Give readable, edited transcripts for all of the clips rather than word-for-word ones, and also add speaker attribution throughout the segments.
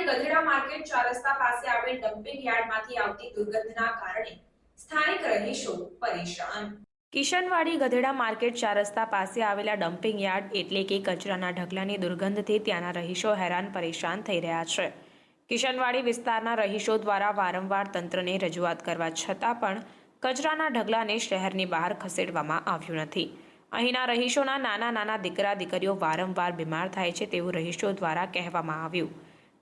Speaker 1: ગધેડા માર્કેટ 4 રસ્તા પાસે આવેલ ડમ્પિંગ યાર્ડમાંથી આવતી દુર્ગંધના કારણે સ્થાનિક રહીશો પરેશાન। કિશનવાડી ગધેડા માર્કેટ 4 રસ્તા પાસે આવેલા ડમ્પિંગ યાર્ડ એટલે કે કચરાના ઢગલાની દુર્ગંધથી ત્યાંના રહીશો હેરાન પરેશાન થઈ રહ્યા છે। કિશનવાડી વિસ્તારના રહીશો દ્વારા વારંવાર તંત્રને રજૂઆત કરવા છતાં પણ કચરાના ઢગલાને શહેરની બહાર ખસેડવામાં આવ્યું નથી। અહીંના રહીશોના નાના દીકરા દીકરીઓ વારંવાર બીમાર થાય છે તેવું રહીશો દ્વારા કહેવામાં આવ્યું।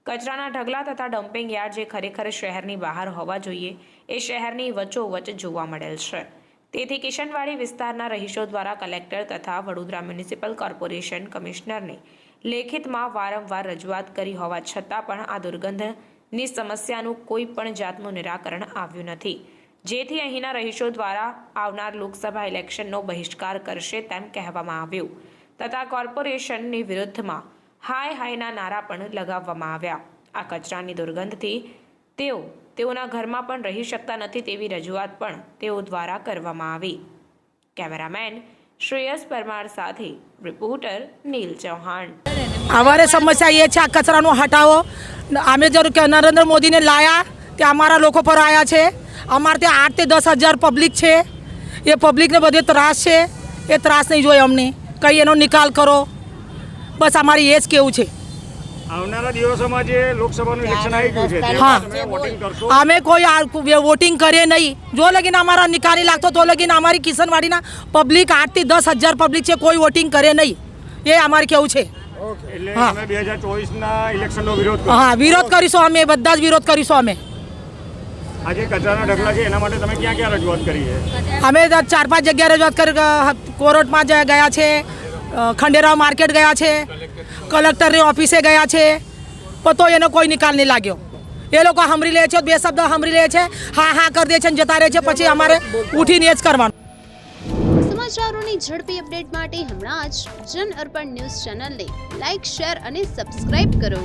Speaker 1: કચરાના ઢગલા તથા ડમ્પિંગ યાર્ડ જે ખરેખર શહેરની બહાર હોવા જોઈએ એ શહેરની વચ્ચોવચ્ચ જોવા મળેલ છે। તેથી કિશનવાડી વિસ્તારના રહીશો દ્વારા કલેક્ટર તથા વડોદરા મ્યુનિસિપલ કોર્પોરેશન કમિશનરને લેખિતમાં વારંવાર રજૂઆત કરી હોવા છતાં પણ આ દુર્ગંધની સમસ્યાનું કોઈ પણ જાતનું નિરાકરણ આવ્યું નથી, જેથી અહીંના રહીશો દ્વારા આવનાર લોકસભા ઇલેક્શનનો બહિષ્કાર કરશે તેમ કહેવામાં આવ્યું તથા કોર્પોરેશનની વિરુદ્ધમાં હાયના નારા પણ લગાવવામાં આવ્યા। આ કચરાની દુર્ગંધથી તેઓના ઘરમાં પણ રહી શકતા નથી તેવી રજૂઆત પણ તેઓ દ્વારા કરવામાં આવી। કેમેરામેન श्रेयस परमार साथी रिपोर्टर नील चौहान।
Speaker 2: हमारे समस्या ये है कचरा नो हटाओ। आमे जो नरेंद्र मोदी ने लाया ते हमारा लोगों पर आया है। अमारे ते 8 से 10 हज़ार पब्लिक है। ये पब्लिक ने बधे त्रास है। ये त्रास नहीं जो हमने कई एनो निकाल करो बस हमारी ये केवू है।
Speaker 3: આવનારા દિવસોમાં જે લોકસભાનું ઇલેક્શન આવી ગયું છે
Speaker 2: हाँ
Speaker 3: તમે વોટિંગ કરશો?
Speaker 2: हमें कोई वोटिंग करे नहीं जो लगी हमारा निकाली लागतो तो लगी हमारी किशनवाड़ी ना पब्लिक 8 થી 10 હજાર पब्लिक है कोई वोटिंग करे नहीं ये हमारे केवू है।
Speaker 3: એટલે તમે 2024 ના ઇલેક્શનનો વિરોધ કરો?
Speaker 2: हाँ विरोध करीशो अमे बधा ज विरोध करीशो। अमे
Speaker 3: આજે કચરાના ઢગલા છે એના માટે તમે ક્યાં ક્યાં રજૂઆત કરી છે?
Speaker 2: અમે 4-5 જગ્યાએ રજૂઆત કરી કોર્ટમાં ગયા છે, ખંડેરાવ માર્કેટ ગયા છે, કલેક્ટરની ઓફિસે ગયા છે, તો એનો કોઈ નિકાલ નહીં લાગ્યો। એ લોકો સાંભળી લે છે, 2 શબ્દ સાંભળી લે છે, હા કરી દે છે ને જતા રહે છે, પછી અમારે ઉઠીને જ કરવાનું।
Speaker 4: સમાચારોની ઝડપી અપડેટ માટે હમણાં જ જન અર્પણ ન્યૂઝ ચેનલને લાઇક, શેર અને સબસ્ક્રાઇબ કરો।